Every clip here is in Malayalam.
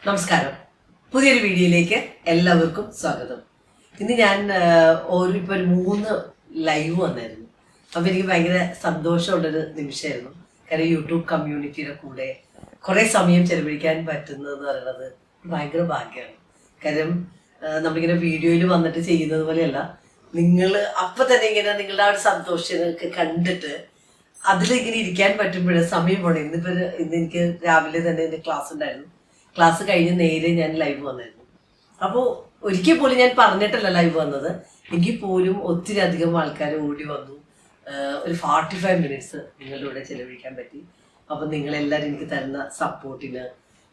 നമസ്കാരം. പുതിയൊരു വീഡിയോയിലേക്ക് എല്ലാവർക്കും സ്വാഗതം. ഇന്ന് ഞാൻ ഇപ്പോൾ ഒരു 3 ലൈവ് വന്നായിരുന്നു. അപ്പം എനിക്ക് ഭയങ്കര സന്തോഷമുള്ളൊരു നിമിഷമായിരുന്നു. കാര്യം യൂട്യൂബ് കമ്മ്യൂണിറ്റിയുടെ കൂടെ കുറേ സമയം ചെലവഴിക്കാൻ പറ്റുന്നതെന്ന് പറയുന്നത് ഭയങ്കര ഭാഗ്യമാണ്. കാര്യം നമ്മളിങ്ങനെ വീഡിയോയിൽ വന്നിട്ട് ചെയ്യുന്നത് പോലെയല്ല, നിങ്ങൾ അപ്പം തന്നെ ഇങ്ങനെ നിങ്ങളുടെ ആ ഒരു സന്തോഷങ്ങൾക്ക് കണ്ടിട്ട് അതിലിങ്ങനെ ഇരിക്കാൻ പറ്റുമ്പോഴേ സമയം പോണേ. ഇന്ന് എനിക്ക് രാവിലെ തന്നെ എൻ്റെ ക്ലാസ് ഉണ്ടായിരുന്നു. ക്ലാസ് കഴിഞ്ഞ് നേരെ ഞാൻ ലൈവ് വന്നായിരുന്നു. അപ്പോൾ ഒരിക്കൽ പോലും ഞാൻ പറഞ്ഞിട്ടല്ല ലൈവ് വന്നത്, എങ്കിൽ പോലും ഒത്തിരി അധികം ആൾക്കാർ ഓടി വന്നു. ഒരു 45 മിനിറ്റ്സ് നിങ്ങളുടെ കൂടെ ചെലവഴിക്കാൻ പറ്റി. അപ്പം നിങ്ങളെല്ലാവരും എനിക്ക് തരുന്ന സപ്പോർട്ടിന്,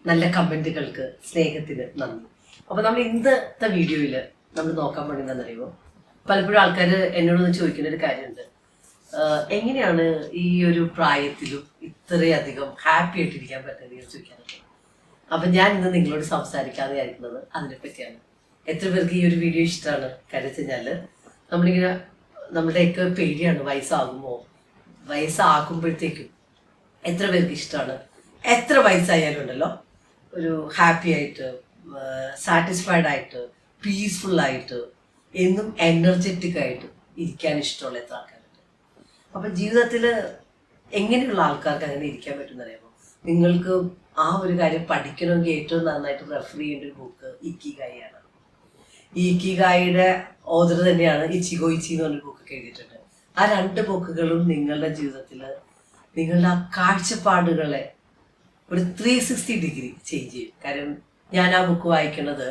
നല്ല കമൻറ്റുകൾക്ക്, സ്നേഹത്തിന് നന്ദി. അപ്പോൾ നമ്മൾ ഇന്നത്തെ വീഡിയോയിൽ നമ്മൾ നോക്കാൻ വേണ്ടിയെന്നറിയുമോ, പലപ്പോഴും ആൾക്കാർ എന്നോടൊന്ന് ചോദിക്കുന്ന ഒരു കാര്യമുണ്ട്, എങ്ങനെയാണ് ഈ ഒരു പ്രായത്തിലും ഇത്രയധികം ഹാപ്പി ആയിട്ടിരിക്കാൻ പറ്റുന്നത് ചോദിക്കാറുണ്ട്. അപ്പം ഞാൻ ഇന്ന് നിങ്ങളോട് സംസാരിക്കാതെ ആയിരിക്കുന്നത് അതിനെപ്പറ്റിയാണ്. എത്ര പേർക്ക് ഈ ഒരു വീഡിയോ ഇഷ്ടമാണ്? കാര്യം വെച്ച് കഴിഞ്ഞാൽ നമ്മളിങ്ങനെ നമ്മുടെയൊക്കെ പേടിയാണ്, വയസ്സാകുമ്പോഴത്തേക്കും എത്ര പേർക്ക് ഇഷ്ടമാണ്? എത്ര വയസ്സായാലും ഉണ്ടല്ലോ, ഒരു ഹാപ്പി ആയിട്ട്, സാറ്റിസ്ഫൈഡ് ആയിട്ട്, പീസ്ഫുള്ളായിട്ട്, എന്നും എനർജറ്റിക് ആയിട്ട് ഇരിക്കാൻ ഇഷ്ടമുള്ള എത്ര ആൾക്കാരുണ്ട്. അപ്പം ജീവിതത്തിൽ എങ്ങനെയുള്ള ആൾക്കാർക്ക് അങ്ങനെ ഇരിക്കാൻ പറ്റുമെന്നറിയാമോ? നിങ്ങൾക്ക് ആ ഒരു കാര്യം പഠിക്കണമെങ്കിൽ ഏറ്റവും നന്നായിട്ട് റെഫർ ചെയ്യേണ്ട ഒരു ബുക്ക് ഇക്കിഗായിയാണ്. ഈ ഇക്കിഗായിയുടെ ഓതർ തന്നെയാണ് ഇച്ചിഗോ ഇച്ചി എന്ന് പറഞ്ഞൊരു ബുക്കൊക്കെ എഴുതിയിട്ടുണ്ട്. ആ 2 ബുക്കുകളും നിങ്ങളുടെ ജീവിതത്തിൽ നിങ്ങളുടെ ആ കാഴ്ചപ്പാടുകളെ ഒരു 360 ഡിഗ്രി ചേഞ്ച് ചെയ്യും. കാര്യം ഞാൻ ആ ബുക്ക് വായിക്കുന്നത്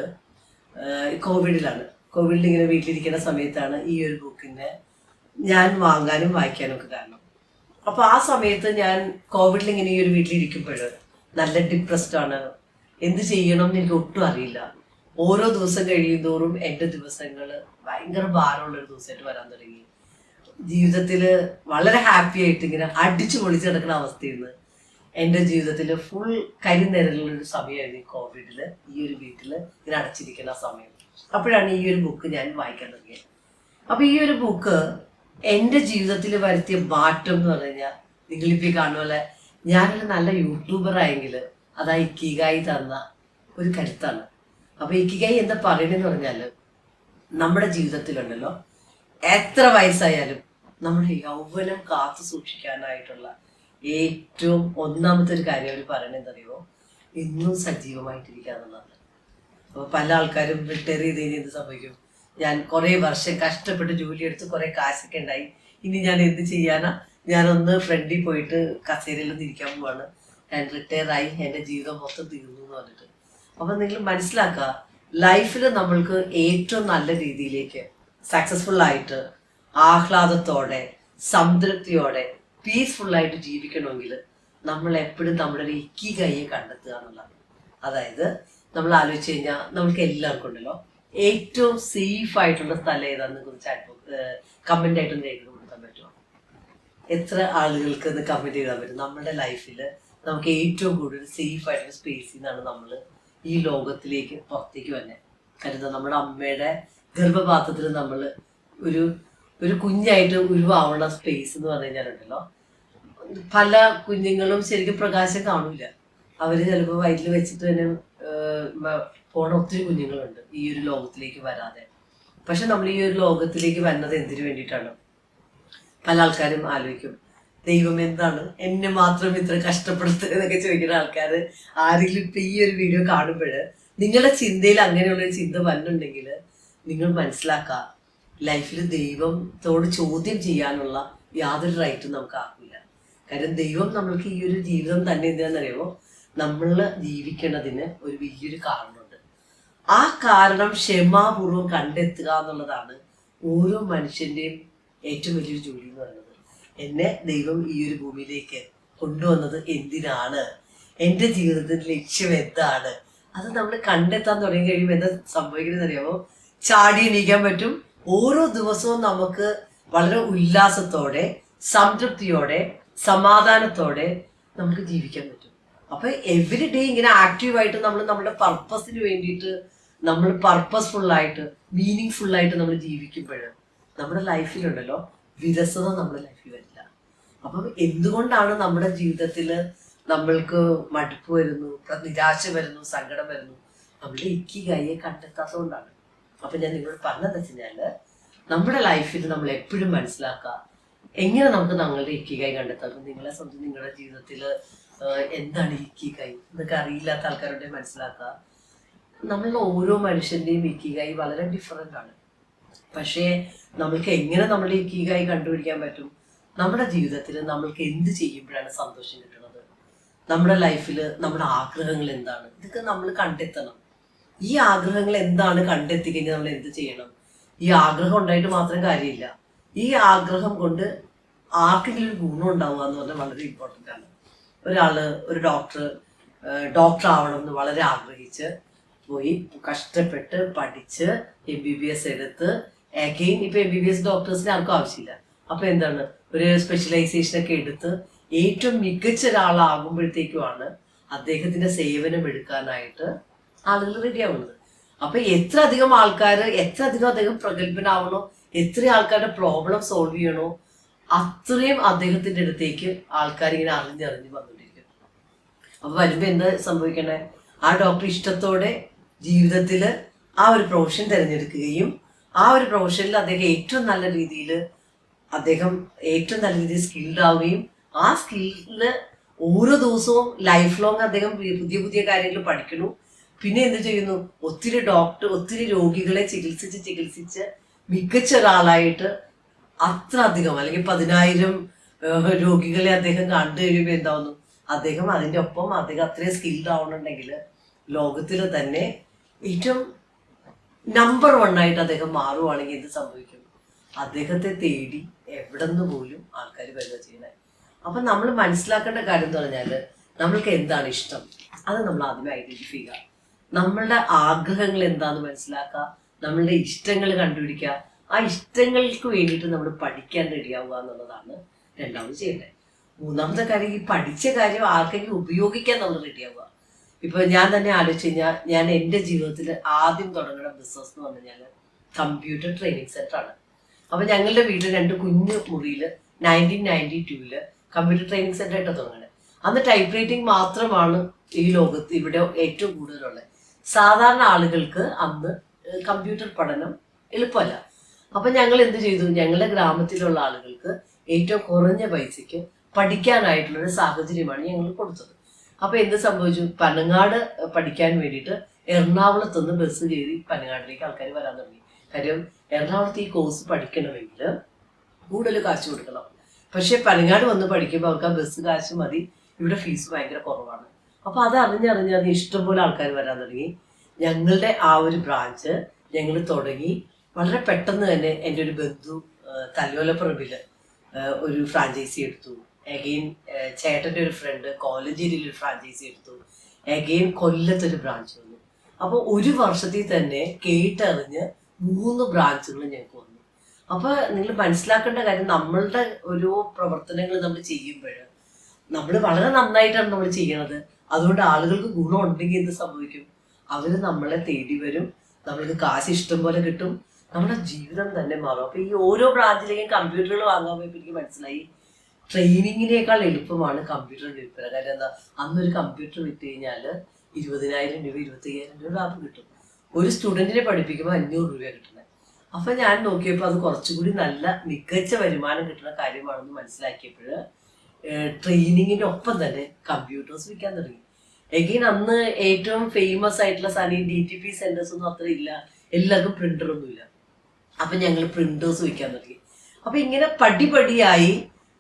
കോവിഡിലാണ്. കോവിഡിൽ ഇങ്ങനെ വീട്ടിലിരിക്കുന്ന സമയത്താണ് ഈ ഒരു ബുക്കിനെ ഞാൻ വാങ്ങാനും വായിക്കാനും ഒക്കെ കാരണം. അപ്പോൾ ആ സമയത്ത് ഞാൻ കോവിഡിൽ ഇങ്ങനെ ഈ ഒരു വീട്ടിലിരിക്കുമ്പോൾ നല്ല ഡിപ്രസ്ഡ് ആണ്. എന്ത് ചെയ്യണം എന്ന് എനിക്ക് ഒട്ടും അറിയില്ല. ഓരോ ദിവസം കഴിയുന്തോറും എൻ്റെ ദിവസങ്ങൾ ഭയങ്കര ഭാരമുള്ളൊരു ദിവസമായിട്ട് വരാൻ തുടങ്ങി. ജീവിതത്തിൽ വളരെ ഹാപ്പി ആയിട്ട് ഇങ്ങനെ അടിച്ചു പൊളിച്ച് കിടക്കുന്ന അവസ്ഥയിൽ നിന്ന് എൻ്റെ ജീവിതത്തിൽ ഫുൾ കരിനിരലുള്ളൊരു സമയമായിരുന്നു ഈ കോവിഡിൽ, ഈ ഒരു വീട്ടിൽ ഇങ്ങനെ അടച്ചിരിക്കുന്ന സമയം. അപ്പോഴാണ് ഈ ഒരു ബുക്ക് ഞാൻ വായിക്കാൻ തുടങ്ങിയത്. അപ്പോൾ ഈ ഒരു ബുക്ക് എൻ്റെ ജീവിതത്തിൽ വരുത്തിയ മാറ്റം എന്ന് പറഞ്ഞു കഴിഞ്ഞാൽ, നിങ്ങളിപ്പോൾ കാണുന്ന പോലെ ഞാനൊരു നല്ല യൂട്യൂബർ ആയെങ്കിൽ അതാ ഇക്കിഗായി തന്ന ഒരു കരുത്താണ്. അപ്പോൾ ഇക്കിഗായി എന്താ പറയുന്നതെന്ന് പറഞ്ഞാൽ, നമ്മുടെ ജീവിതത്തിലുണ്ടല്ലോ എത്ര വയസ്സായാലും നമ്മുടെ യൗവനം കാത്തു സൂക്ഷിക്കാനായിട്ടുള്ള ഏറ്റവും ഒന്നാമത്തെ ഒരു കാര്യം അവർ പറയണത് എന്തറിയോ, ഇന്നും സജീവമായിട്ടിരിക്കുക എന്നുള്ളതാണ്. അപ്പോൾ പല ആൾക്കാരും റിട്ടയർ ചെയ്ത് കഴിഞ്ഞാൽ എന്ത് സംഭവിക്കും? ഞാൻ കുറേ വർഷം കഷ്ടപ്പെട്ട് ജോലിയെടുത്ത് കുറേ കാശൊക്കെ ഉണ്ടായി, ഇനി ഞാൻ എന്ത് ചെയ്യാനാ, ഞാനൊന്ന് ഫ്രണ്ടിൽ പോയിട്ട് കസേരയിലൊന്നും ഇരിക്കാൻ പോവാണ്, ഞാൻ റിട്ടയർ ആയി, എൻ്റെ ജീവിതം മൊത്തം തീർന്നു എന്ന് പറഞ്ഞിട്ട്. അപ്പം നിങ്ങൾ മനസ്സിലാക്കുക, ലൈഫിൽ നമ്മൾക്ക് ഏറ്റവും നല്ല രീതിയിലേക്ക് സക്സസ്ഫുള്ളായിട്ട്, ആഹ്ലാദത്തോടെ, സംതൃപ്തിയോടെ, പീസ്ഫുള്ളായിട്ട് ജീവിക്കണമെങ്കിൽ നമ്മൾ എപ്പോഴും നമ്മുടെ ഒരു ഇക്കിഗായിയെ കണ്ടെത്തുക എന്നുള്ളതാണ്. അതായത് നമ്മൾ ആലോചിച്ച് കഴിഞ്ഞാൽ നമുക്ക് എല്ലാവർക്കും ഉണ്ടല്ലോ ഏറ്റവും സേഫ് ആയിട്ടുള്ള സ്ഥലം ഏതാണെന്ന് കുറിച്ച് കമൻ്റ് ആയിട്ടൊന്ന് എഴുതി കൊടുക്കാൻ പറ്റുമോ? എത്ര ആളുകൾക്ക് ഇത് കമൻറ്റ് ചെയ്താൽ പറ്റും? നമ്മുടെ ലൈഫിൽ നമുക്ക് ഏറ്റവും കൂടുതൽ സേഫ് ആയിട്ടുള്ള സ്പേസിൽ നിന്നാണ് നമ്മൾ ഈ ലോകത്തിലേക്ക് പുറത്തേക്ക് വന്നെ. കരുതാം, നമ്മുടെ അമ്മയുടെ ഗർഭപാത്രത്തിൽ നമ്മൾ ഒരു കുഞ്ഞായിട്ട് ഉരുവാവുന്ന സ്പേസ് എന്ന് പറഞ്ഞു കഴിഞ്ഞാലുണ്ടല്ലോ, പല കുഞ്ഞുങ്ങളും ശരിക്കും പ്രകാശം കാണില്ല. അവർ ചിലപ്പോൾ വയറ്റിൽ വെച്ചിട്ട് തന്നെ പോണ ഒത്തിരി കുഞ്ഞുങ്ങളുണ്ട് ഈ ഒരു ലോകത്തിലേക്ക് വരാതെ. പക്ഷെ നമ്മൾ ഈ ഒരു ലോകത്തിലേക്ക് വരുന്നത് എന്തിനു വേണ്ടിയിട്ടാണ്? പല ആൾക്കാരും ആലോചിക്കും, ദൈവം എന്താണ് എന്നെ മാത്രം ഇത്ര കഷ്ടപ്പെടുത്തുക എന്നൊക്കെ ചോദിക്കുന്ന ആൾക്കാർ ആരെങ്കിലും ഇപ്പം ഈ ഒരു വീഡിയോ കാണുമ്പോൾ നിങ്ങളുടെ ചിന്തയിൽ അങ്ങനെയുള്ളൊരു ചിന്ത വന്നിട്ടുണ്ടെങ്കിൽ നിങ്ങൾ മനസ്സിലാക്കുക, ലൈഫിൽ ദൈവത്തോട് ചോദ്യം ചെയ്യാനുള്ള യാതൊരു റൈറ്റും നമുക്ക് ആക്കില്ല. കാര്യം ദൈവം നമ്മൾക്ക് ഈ ഒരു ജീവിതം തന്നെ എന്തിനാണെന്നറിയുമോ, നമ്മൾ ജീവിക്കുന്നതിന് ഒരു വലിയൊരു കാരണമുണ്ട്. ആ കാരണം ക്ഷമാപൂർവ്വം കണ്ടെത്തുക എന്നുള്ളതാണ് ഓരോ മനുഷ്യൻ്റെയും ഏറ്റവും വലിയൊരു ജോലി എന്ന് പറയുന്നത്. എന്നെ ദൈവം ഈ ഒരു ഭൂമിയിലേക്ക് കൊണ്ടുവന്നത് എന്തിനാണ്, എൻ്റെ ജീവിതത്തിൻ്റെ ലക്ഷ്യം എന്താണ്, അത് നമ്മൾ കണ്ടെത്താൻ തുടങ്ങി കഴിയുമ്പോൾ എന്താ സംഭവിക്കുന്നത് അറിയാമോ? ചാടി എണീക്കാൻ പറ്റും. ഓരോ ദിവസവും നമുക്ക് വളരെ ഉല്ലാസത്തോടെ, സംതൃപ്തിയോടെ, സമാധാനത്തോടെ നമുക്ക് ജീവിക്കാൻ പറ്റും. അപ്പൊ എവറി ഡേ ഇങ്ങനെ ആക്റ്റീവായിട്ട് നമ്മൾ നമ്മുടെ പർപ്പസിന് വേണ്ടിയിട്ട്, നമ്മൾ പർപ്പസ്ഫുള്ളായിട്ട്, മീനിങ് ഫുള്ളായിട്ട് നമ്മൾ ജീവിക്കുമ്പോൾ നമ്മുടെ ലൈഫിലുണ്ടല്ലോ വിരസത നമ്മുടെ ലൈഫിൽ വരില്ല. അപ്പം എന്തുകൊണ്ടാണ് നമ്മുടെ ജീവിതത്തിൽ നമ്മൾക്ക് മടുപ്പ് വരുന്നു, നിരാശ വരുന്നു, സങ്കടം വരുന്നു, നമ്മളുടെ ഇക്കിഗായിയെ കണ്ടെത്താത്തതുകൊണ്ടാണ്. അപ്പൊ ഞാൻ നിങ്ങളോട് പറഞ്ഞത് വെച്ചാല് നമ്മുടെ ലൈഫിൽ നമ്മൾ എപ്പോഴും മനസ്സിലാക്കുക എങ്ങനെ നമുക്ക് ഞങ്ങളുടെ ഇക്കിഗായി കണ്ടെത്താം. നിങ്ങളെ സംബന്ധിച്ച് നിങ്ങളുടെ ജീവിതത്തിൽ എന്താണ് ഇക്കിഗായി എന്നൊക്കെ അറിയില്ലാത്ത ആൾക്കാരുടെ മനസ്സിലാക്കുക. നമ്മളുടെ ഓരോ മനുഷ്യന്റെയും ഇക്കിഗായി വളരെ ഡിഫറെന്റ് ആണ്. പക്ഷേ നമ്മൾക്ക് എങ്ങനെ നമ്മുടെ ഇക്കിഗായി കണ്ടുപിടിക്കാൻ പറ്റും? നമ്മുടെ ജീവിതത്തിൽ നമ്മൾക്ക് എന്ത് ചെയ്യുമ്പോഴാണ് സന്തോഷം കിട്ടുന്നത്, നമ്മുടെ ലൈഫിൽ നമ്മുടെ ആഗ്രഹങ്ങൾ എന്താണ്, ഇതൊക്കെ നമ്മൾ കണ്ടെത്തണം. ഈ ആഗ്രഹങ്ങൾ എന്താണ് കണ്ടെത്തി കഴിഞ്ഞാൽ നമ്മൾ എന്ത് ചെയ്യണം? ഈ ആഗ്രഹം ഉണ്ടായിട്ട് മാത്രം കാര്യമില്ല. ഈ ആഗ്രഹം കൊണ്ട് ആർക്കെങ്കിലും ഒരു ഗുണം ഉണ്ടാവുക എന്ന് പറഞ്ഞാൽ വളരെ ഇമ്പോർട്ടൻ്റ് ആണ്. ഒരു ഡോക്ടർ ആവണം എന്ന് വളരെ ആഗ്രഹിച്ച് പോയി കഷ്ടപ്പെട്ട് പഠിച്ച് MBBS എടുത്ത് അഗെയിൻ ഇപ്പൊ MBBS ഡോക്ടേഴ്സിന് ആർക്കും ആവശ്യമില്ല. അപ്പൊ എന്താണ്, ഒരു സ്പെഷ്യലൈസേഷൻ ഒക്കെ എടുത്ത് ഏറ്റവും മികച്ച ഒരാളാകുമ്പോഴത്തേക്കുമാണ് അദ്ദേഹത്തിന്റെ സേവനം എടുക്കാനായിട്ട് ആളുകൾ റെഡി ആവുന്നത്. അപ്പൊ എത്ര അധികം അദ്ദേഹം പ്രഗത്ഭനാവണോ, എത്ര ആൾക്കാരുടെ പ്രോബ്ലം സോൾവ് ചെയ്യണോ, അത്രയും അദ്ദേഹത്തിന്റെ അടുത്തേക്ക് ആൾക്കാർ ഇങ്ങനെ അറിഞ്ഞറിഞ്ഞ് വന്നുകൊണ്ടിരിക്കും. അപ്പൊ വരുമ്പോ എന്താ സംഭവിക്കണേ? ആ ഡോക്ടർ ഇഷ്ടത്തോടെ ജീവിതത്തിൽ ആ ഒരു പ്രൊഫഷൻ തിരഞ്ഞെടുക്കുകയും ആ ഒരു പ്രൊഫഷനിൽ അദ്ദേഹം ഏറ്റവും നല്ല രീതിയിൽ സ്കിൽഡ് ആവുകയും ആ സ്കില്ലില് ഓരോ ദിവസവും ലൈഫ് ലോങ് അദ്ദേഹം പുതിയ പുതിയ കാര്യങ്ങൾ പഠിക്കുന്നു. പിന്നെ എന്ത് ചെയ്യുന്നു? ഒത്തിരി രോഗികളെ ചികിത്സിച്ച് മികച്ച ഒരാളായിട്ട് അത്ര അധികം അല്ലെങ്കിൽ 10,000 രോഗികളെ അദ്ദേഹം കണ്ടു കഴിയുമ്പോൾ എന്താവുന്നു? അദ്ദേഹം അതിൻ്റെ ഒപ്പം അത്രയും സ്കിൽഡ് ആവണമെന്നുണ്ടെങ്കിൽ ലോകത്തിൽ തന്നെ ഏറ്റവും നമ്പർ 1 ആയിട്ട് അദ്ദേഹം മാറുവാണെങ്കിൽ എന്ത് സംഭവിക്കും? അദ്ദേഹത്തെ തേടി എവിടെ നിന്ന് പോലും ആൾക്കാർ വരിക ചെയ്യണേ. അപ്പം നമ്മൾ മനസ്സിലാക്കേണ്ട കാര്യം എന്ന് പറഞ്ഞാൽ നമ്മൾക്ക് എന്താണ് ഇഷ്ടം, അത് നമ്മൾ ആദ്യമേ ഐഡന്റിഫൈ ചെയ്യുക. നമ്മളുടെ ആഗ്രഹങ്ങൾ എന്താണെന്ന് മനസ്സിലാക്കുക, നമ്മളുടെ ഇഷ്ടങ്ങൾ കണ്ടുപിടിക്കുക. ആ ഇഷ്ടങ്ങൾക്ക് വേണ്ടിയിട്ട് നമ്മൾ പഠിക്കാൻ റെഡിയാവുക എന്നുള്ളതാണ് രണ്ടാമത് ചെയ്യേണ്ടത്. മൂന്നാമത്തെ കാര്യം, ഈ പഠിച്ച കാര്യം ആർക്കെങ്കിലും ഉപയോഗിക്കാൻ നമ്മൾ റെഡിയാവുക. ഇപ്പൊ ഞാൻ തന്നെ ആലോചിച്ച് കഴിഞ്ഞാൽ ഞാൻ എൻ്റെ ജീവിതത്തിൽ ആദ്യം തുടങ്ങുന്ന ബിസിനസ് എന്ന് പറഞ്ഞു കഴിഞ്ഞാൽ കമ്പ്യൂട്ടർ ട്രെയിനിങ് സെന്റർ ആണ്. അപ്പൊ ഞങ്ങളുടെ വീട്ടിൽ 2 കുഞ്ഞു മുറിയിൽ 1992 കമ്പ്യൂട്ടർ ട്രെയിനിങ് സെന്റർ ആയിട്ട് തുടങ്ങുന്നത്. അന്ന് ടൈപ്പ് റൈറ്റിംഗ് മാത്രമാണ് ഈ ലോകത്ത് ഇവിടെ ഏറ്റവും കൂടുതലുള്ളത്. സാധാരണ ആളുകൾക്ക് അന്ന് കമ്പ്യൂട്ടർ പഠനം എളുപ്പമല്ല. അപ്പൊ ഞങ്ങൾ എന്ത് ചെയ്തു? ഞങ്ങളുടെ ഗ്രാമത്തിലുള്ള ആളുകൾക്ക് ഏറ്റവും കുറഞ്ഞ പൈസയ്ക്ക് പഠിക്കാനായിട്ടുള്ളൊരു സാഹചര്യമാണ് ഞങ്ങൾ കൊടുത്തത്. അപ്പൊ എന്ത് സംഭവിച്ചു? പനങ്ങാട് പഠിക്കാൻ വേണ്ടിയിട്ട് എറണാകുളത്തുനിന്ന് ബസ് കയറി പനങ്ങാടിലേക്ക് ആൾക്കാർ വരാൻ തുടങ്ങി. കാര്യം എറണാകുളത്ത് ഈ കോഴ്സ് പഠിക്കണമെങ്കിൽ കൂടുതൽ കാശ് കൊടുക്കണം. പക്ഷെ പനങ്ങാട് വന്ന് പഠിക്കുമ്പോൾ അവർക്ക് ആ ബസ് കാശ് മതി, ഇവിടെ ഫീസ് ഭയങ്കര കുറവാണ്. അപ്പൊ അത് അറിഞ്ഞ് ഇഷ്ടംപോലെ ആൾക്കാർ വരാൻ തുടങ്ങി. ഞങ്ങളുടെ ആ ഒരു ബ്രാഞ്ച് ഞങ്ങൾ തുടങ്ങി. വളരെ പെട്ടെന്ന് തന്നെ എൻ്റെ ഒരു ബന്ധു തല്ലോലപ്പറമ്പില് ഒരു ഫ്രാഞ്ചൈസി എടുത്തു. അഗെയിൻ ചേട്ടൻ്റെ ഒരു ഫ്രണ്ട് കോലഞ്ചേരിയിൽ ഒരു ഫ്രാഞ്ചൈസി എടുത്തു. അഗെയിൻ കൊല്ലത്തൊരു ബ്രാഞ്ച് വന്നു. അപ്പോൾ ഒരു വർഷത്തിൽ തന്നെ കേട്ടറിഞ്ഞ് 3 ബ്രാഞ്ചുകൾ ഞങ്ങൾക്ക് വന്നു. അപ്പൊ നിങ്ങൾ മനസ്സിലാക്കേണ്ട കാര്യം, നമ്മളുടെ ഓരോ പ്രവർത്തനങ്ങൾ നമ്മൾ ചെയ്യുമ്പോൾ നമ്മൾ വളരെ നന്നായിട്ടാണ് നമ്മൾ ചെയ്യണത്. അതുകൊണ്ട് ആളുകൾക്ക് ഗുണം ഉണ്ടെങ്കിൽ എന്ത് സംഭവിക്കും? അവര് നമ്മളെ തേടി വരും, നമ്മൾക്ക് കാശ് ഇഷ്ടം പോലെ കിട്ടും, നമ്മുടെ ജീവിതം തന്നെ മാറും. അപ്പൊ ഈ ഓരോ ബ്രാഞ്ചിലേക്കും കമ്പ്യൂട്ടറുകൾ വാങ്ങാൻ പോയപ്പോൾ എനിക്ക് മനസ്സിലായി ട്രെയിനിങ്ങിനേക്കാൾ എളുപ്പമാണ് കമ്പ്യൂട്ടർ വിൽപ്പന. കാര്യം എന്താ? അന്നൊരു കമ്പ്യൂട്ടർ വിറ്റ് കഴിഞ്ഞാൽ 20,000 രൂപ 25,000 രൂപ ലാഭം കിട്ടും. ഒരു സ്റ്റുഡൻറ്റിനെ പഠിപ്പിക്കുമ്പോൾ 500 രൂപ കിട്ടുന്നത്. അപ്പൊ ഞാൻ നോക്കിയപ്പോൾ അത് കുറച്ചുകൂടി നല്ല മികച്ച വരുമാനം കിട്ടുന്ന കാര്യമാണെന്ന് മനസ്സിലാക്കിയപ്പോൾ ട്രെയിനിങ്ങിന്റെ ഒപ്പം തന്നെ കമ്പ്യൂട്ടേഴ്സ് വിൽക്കാൻ തുടങ്ങി. എഗെയിൻ അന്ന് ഏറ്റവും ഫേമസ് ആയിട്ടുള്ള സാധനം DTP സെന്റേഴ്സ് ഒന്നും അത്ര ഇല്ല, എല്ലാവർക്കും പ്രിന്ററൊന്നും ഇല്ല. അപ്പൊ ഞങ്ങൾ പ്രിന്റേഴ്സ് വിൽക്കാൻ തുടങ്ങി. അപ്പൊ ഇങ്ങനെ പടിപടിയായി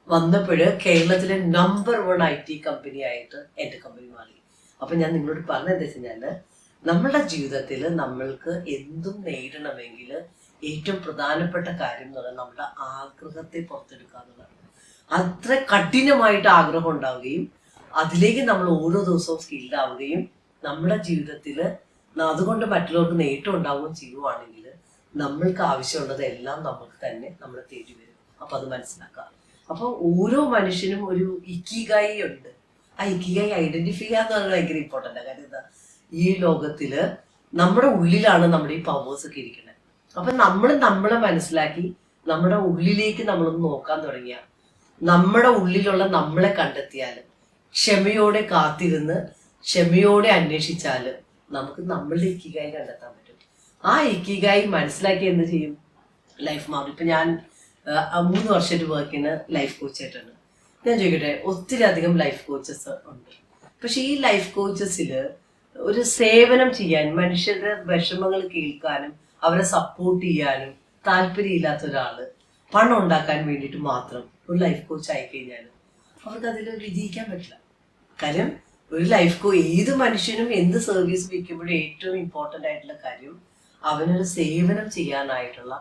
വന്നപ്പോൾ കേരളത്തിലെ നമ്പർ 1 IT കമ്പനി ആയിട്ട് എൻ്റെ കമ്പനി മാറി. അപ്പൊ ഞാൻ നിങ്ങളോട് പറഞ്ഞത് എന്താ വെച്ച് കഴിഞ്ഞാല്, നമ്മളുടെ ജീവിതത്തിൽ നമ്മൾക്ക് എന്തും നേടണമെങ്കിൽ ഏറ്റവും പ്രധാനപ്പെട്ട കാര്യം എന്ന് പറഞ്ഞാൽ നമ്മുടെ ആഗ്രഹത്തെ പുറത്തെടുക്കുക എന്നുള്ളതാണ്. അത്ര കഠിനമായിട്ട് ആഗ്രഹം ഉണ്ടാവുകയും അതിലേക്ക് നമ്മൾ ഓരോ ദിവസവും സ്കിൽഡ് ആവുകയും നമ്മുടെ ജീവിതത്തിൽ അതുകൊണ്ട് മറ്റുള്ളവർക്ക് നേട്ടം ഉണ്ടാവുകയും ചെയ്യുവാണെങ്കിൽ നമ്മൾക്ക് ആവശ്യമുള്ളത് എല്ലാം നമുക്ക് തന്നെ നമ്മളെ തേടി വരും. അപ്പൊ അത് മനസ്സിലാക്കുക. അപ്പൊ ഓരോ മനുഷ്യനും ഒരു ഇക്കിഗായി ഉണ്ട്. ആ ഇക്കിഗായി ഐഡന്റിഫൈ ചെയ്യാന്ന് പറഞ്ഞാൽ ഭയങ്കര ഇമ്പോർട്ടൻ്റ്. കാര്യം എന്താ? ഈ ലോകത്തില് നമ്മുടെ ഉള്ളിലാണ് നമ്മുടെ ഈ പവേഴ്സ് ഒക്കെ ഇരിക്കുന്നത്. അപ്പൊ നമ്മൾ നമ്മളെ മനസ്സിലാക്കി നമ്മുടെ ഉള്ളിലേക്ക് നമ്മളൊന്ന് നോക്കാൻ തുടങ്ങിയ, നമ്മുടെ ഉള്ളിലുള്ള നമ്മളെ കണ്ടെത്തിയാൽ ക്ഷമയോടെ കാത്തിരുന്ന് ക്ഷമയോടെ അന്വേഷിച്ചാൽ നമുക്ക് നമ്മളുടെ ഇക്കിഗായി കണ്ടെത്താൻ പറ്റും. ആ ഇക്കിഗായി മനസ്സിലാക്കി എന്ത് ചെയ്യും, ലൈഫ് മാറും. ഇപ്പം ഞാൻ 3 വർഷമായിട്ട് വർക്ക് ചെയ്യുന്ന ലൈഫ് കോച്ചായിട്ടാണ്. ഞാൻ ചോദിക്കട്ടെ, ഒത്തിരി അധികം ലൈഫ് കോച്ചസ് ഉണ്ട്. പക്ഷെ ഈ ലൈഫ് കോച്ചസിൽ ഒരു സേവനം ചെയ്യാൻ, മനുഷ്യരുടെ വിഷമങ്ങൾ കേൾക്കാനും അവരെ സപ്പോർട്ട് ചെയ്യാനും താല്പര്യമില്ലാത്ത ഒരാള് പണം ഉണ്ടാക്കാൻ വേണ്ടിയിട്ട് മാത്രം ഒരു ലൈഫ് കോച്ച് ആയിക്കഴിഞ്ഞാൽ അവർക്ക് അതിൽ വിജയിക്കാൻ പറ്റില്ല. കാര്യം ഒരു ഏത് മനുഷ്യനും എന്ത് സർവീസ് വയ്ക്കുമ്പോഴും ഏറ്റവും ഇമ്പോർട്ടൻ്റ് ആയിട്ടുള്ള കാര്യം അവനൊരു സേവനം ചെയ്യാനായിട്ടുള്ള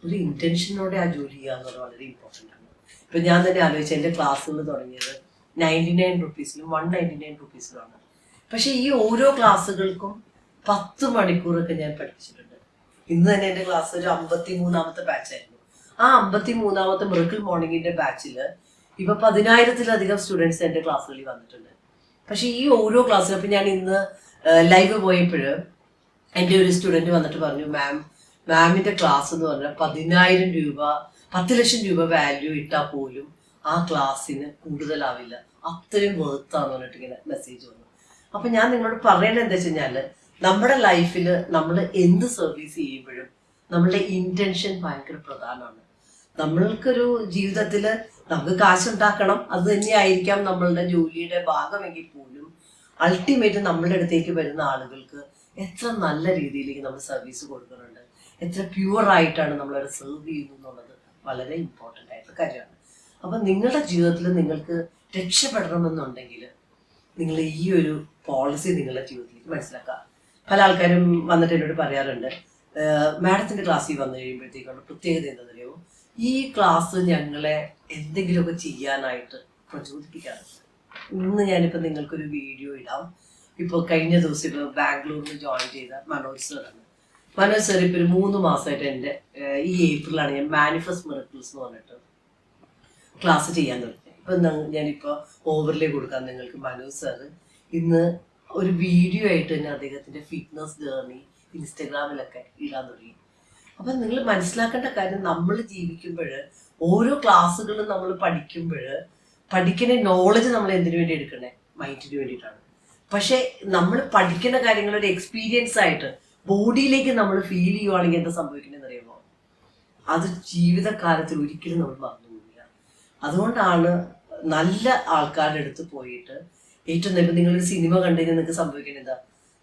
ഒരു ഇന്റൻഷനോടെ ആ ജോലി ചെയ്യുക എന്നുള്ളത് വളരെ ഇമ്പോർട്ടൻ്റ് ആണ്. ഇപ്പം ഞാൻ തന്നെ ആലോചിച്ച എൻ്റെ ക്ലാസ്സുകൾ തുടങ്ങിയത് 99 റുപ്പീസിലും 199 റുപ്പീസിലുമാണ്. പക്ഷെ ഈ ഓരോ ക്ലാസ്സുകൾക്കും 10 മണിക്കൂറൊക്കെ ഞാൻ പഠിപ്പിച്ചിട്ടുണ്ട്. ഇന്ന് തന്നെ എൻ്റെ ക്ലാസ് ഒരു 53ാമത്തെ ബാച്ചായിരുന്നു. ആ 53ാമത്തെ മിറക്കിൾ മോർണിംഗിന്റെ ബാച്ചിൽ ഇപ്പൊ 10,000-ത്തിലധികം സ്റ്റുഡൻസ് എൻ്റെ ക്ലാസ്സുകളിൽ വന്നിട്ടുണ്ട്. പക്ഷെ ഈ ഓരോ ക്ലാസ്സിലും ഇപ്പം ഞാൻ ഇന്ന് ലൈവ് പോയപ്പോൾ എൻ്റെ ഒരു സ്റ്റുഡൻറ്റ് വന്നിട്ട് പറഞ്ഞു, മാമിൻ്റെ ക്ലാസ് എന്ന് പറഞ്ഞാൽ 10,000 രൂപ 10 ലക്ഷം രൂപ വാല്യൂ ഇട്ടാൽ പോലും ആ ക്ലാസ്സിന് കൂടുതലാവില്ല, അത്രയും വേർത്താന്ന് പറഞ്ഞിട്ട് ഇങ്ങനെ മെസ്സേജ് വന്നു. അപ്പം ഞാൻ നിങ്ങളോട് പറയേണ്ടത് എന്താ വെച്ച് കഴിഞ്ഞാൽ, നമ്മുടെ ലൈഫിൽ നമ്മൾ എന്ത് സർവീസ് ചെയ്യുമ്പോഴും നമ്മളുടെ ഇൻറ്റൻഷൻ ഭയങ്കര പ്രധാനമാണ്. നമ്മൾക്കൊരു ജീവിതത്തിൽ നമുക്ക് കാശുണ്ടാക്കണം, അത് തന്നെയായിരിക്കാം നമ്മളുടെ ജോലിയുടെ ഭാഗമെങ്കിൽ പോലും അൾട്ടിമേറ്റ് നമ്മളുടെ അടുത്തേക്ക് വരുന്ന ആളുകൾക്ക് എത്ര നല്ല രീതിയിലേക്ക് നമ്മൾ സർവീസ് കൊടുക്കുന്നുണ്ട്, എത്ര പ്യുവറായിട്ടാണ് നമ്മളവിടെ സെർവ് ചെയ്യുന്നു എന്നുള്ളത് വളരെ ഇമ്പോർട്ടൻ്റ് ആയിട്ടുള്ള കാര്യമാണ്. അപ്പം നിങ്ങളുടെ ജീവിതത്തിൽ നിങ്ങൾക്ക് രക്ഷപ്പെടണമെന്നുണ്ടെങ്കിൽ നിങ്ങൾ ഈ ഒരു പോളിസി നിങ്ങളുടെ ജീവിതത്തിലേക്ക് മനസ്സിലാക്കുക. പല ആൾക്കാരും വന്നിട്ട് എന്നോട് പറയാറുണ്ട്, മാഡത്തിൻ്റെ ക്ലാസ്സിൽ വന്നു കഴിയുമ്പോഴത്തേക്കുള്ള പ്രത്യേകത എന്താണെന്നറിയോ, ഈ ക്ലാസ് ഞങ്ങളെ എന്തെങ്കിലുമൊക്കെ ചെയ്യാനായിട്ട് പ്രചോദിപ്പിക്കാറുണ്ട്. ഇന്ന് ഞാനിപ്പോൾ നിങ്ങൾക്കൊരു വീഡിയോ ഇടാം. ഇപ്പോൾ കഴിഞ്ഞ ദിവസം ഇപ്പോൾ ബാംഗ്ലൂരിൽ ജോയിൻ ചെയ്ത മനോജ് സാറാണ്. മനോജ് സാർ ഇപ്പോൾ ഒരു 3 മാസമായിട്ട് എൻ്റെ ഈ ഏപ്രിലാണ് ഞാൻ മാനിഫെസ്റ്റ് മിറക്കിൾസ് എന്ന് പറഞ്ഞിട്ട് ക്ലാസ് ചെയ്യാൻ തുടങ്ങി. ഇപ്പം ഞാനിപ്പോൾ ഓവർലേ കൊടുക്കാൻ നിങ്ങൾക്ക് മനോജ് സാറ് ഇന്ന് ഒരു വീഡിയോ ആയിട്ട് തന്നെ അദ്ദേഹത്തിൻ്റെ ഫിറ്റ്നസ് ജേർണി ഇൻസ്റ്റഗ്രാമിലൊക്കെ ഇടാൻ തുടങ്ങി. അപ്പം നിങ്ങൾ മനസ്സിലാക്കേണ്ട കാര്യം, നമ്മൾ ജീവിക്കുമ്പോൾ ഓരോ ക്ലാസ്സുകളും നമ്മൾ പഠിക്കുമ്പോൾ പഠിക്കുന്ന നോളജ് നമ്മൾ എന്തിനു വേണ്ടി എടുക്കണേ, മൈൻഡിന് വേണ്ടിയിട്ടാണ്. പക്ഷെ നമ്മൾ പഠിക്കുന്ന കാര്യങ്ങൾ ഒരു എക്സ്പീരിയൻസ് ആയിട്ട് ബോഡിയിലേക്ക് നമ്മൾ ഫീൽ ചെയ്യുവാണെങ്കിൽ എന്താ സംഭവിക്കണമെന്ന് അറിയുമോ, അത് ജീവിതകാലത്തിൽ ഒരിക്കലും നമ്മൾ മറന്നു പോകില്ല. അതുകൊണ്ടാണ് നല്ല ആൾക്കാരുടെ അടുത്ത് പോയിട്ട് ഏറ്റവും നല്ല, നിങ്ങളൊരു സിനിമ കണ്ടു കഴിഞ്ഞാൽ നിങ്ങൾക്ക് സംഭവിക്കുന്നത് എന്താ,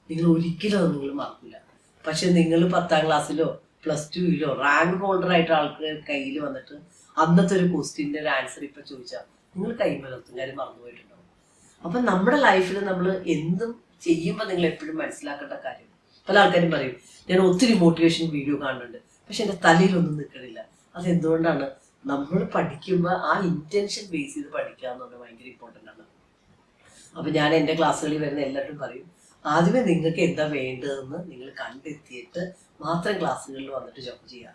നിങ്ങൾ ഒരിക്കലും അത് നിങ്ങൾ മറക്കില്ല. പക്ഷെ നിങ്ങൾ 10ാം ക്ലാസ്സിലോ +2-ലോ റാങ്ക് ഹോൾഡർ ആയിട്ട് ആൾക്ക് കയ്യിൽ വന്നിട്ട് അന്നത്തെ ഒരു ക്വസ്റ്റ്യൻ്റെ ഒരു ആൻസർ ഇപ്പം ചോദിച്ചാൽ നിങ്ങൾ കൈമലർത്തും, കാര്യം മറന്നുപോയിട്ടുണ്ടാവും. അപ്പം നമ്മുടെ ലൈഫിൽ നമ്മൾ എന്തും ചെയ്യുമ്പോൾ നിങ്ങൾ എപ്പോഴും മനസ്സിലാക്കേണ്ട കാര്യം, പല ആൾക്കാരും പറയും ഞാൻ ഒത്തിരി മോട്ടിവേഷൻ വീഡിയോ കാണുന്നുണ്ട് പക്ഷെ എൻ്റെ തലയിലൊന്നും നിൽക്കണില്ല. അതെന്തുകൊണ്ടാണ്, നമ്മൾ പഠിക്കുമ്പോൾ ആ ഇൻറ്റൻഷൻ ബേസ് ചെയ്ത് പഠിക്കുക എന്നുള്ളത് ഭയങ്കര ഇമ്പോർട്ടൻ്റ് ആണ്. അപ്പം ഞാൻ എൻ്റെ ക്ലാസ്സുകളിൽ വരുന്ന എല്ലാവരും പറയും, ആദ്യമേ നിങ്ങൾക്ക് എന്താ വേണ്ടതെന്ന് നിങ്ങൾ കണ്ടെത്തിയിട്ട് മാത്രം ക്ലാസ്സുകളിൽ വന്നിട്ട് ജോയിൻ ചെയ്യുക,